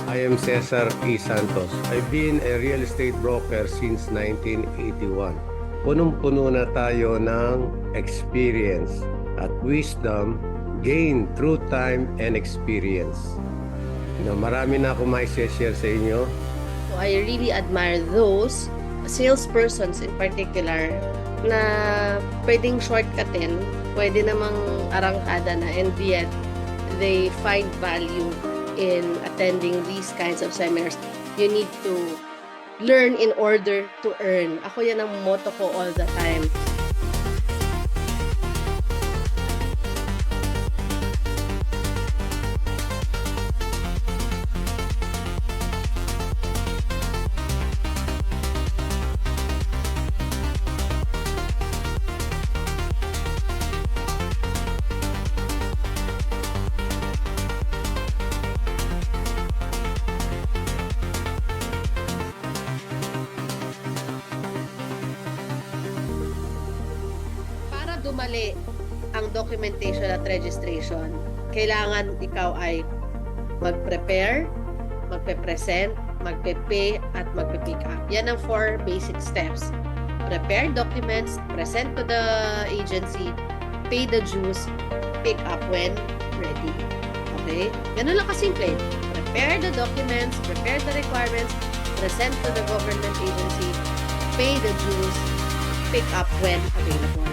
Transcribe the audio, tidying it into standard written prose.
I am Cesar E. Santos. I've been a real estate broker since 1981. Punong-puno na tayo ng experience at wisdom gained through time and experience. Na marami na ako mai-share sa inyo. So I really admire those salespersons in particular na pwedeng shortcutin, pwede namang arangkada na, and yet they find value in attending these kinds of seminars. You need to learn in order to earn. Ako yan ang motto ko all the time. Dumali ang documentation at registration, kailangan ikaw ay mag-prepare, magpe-present, magpe-pay, at magpe-pick up. Yan ang 4 basic steps. Prepare documents, present to the agency, pay the dues, pick up when ready. Okay? Ganun lang kasimple. Prepare the documents, prepare the requirements, present to the government agency, pay the dues, pick up when available.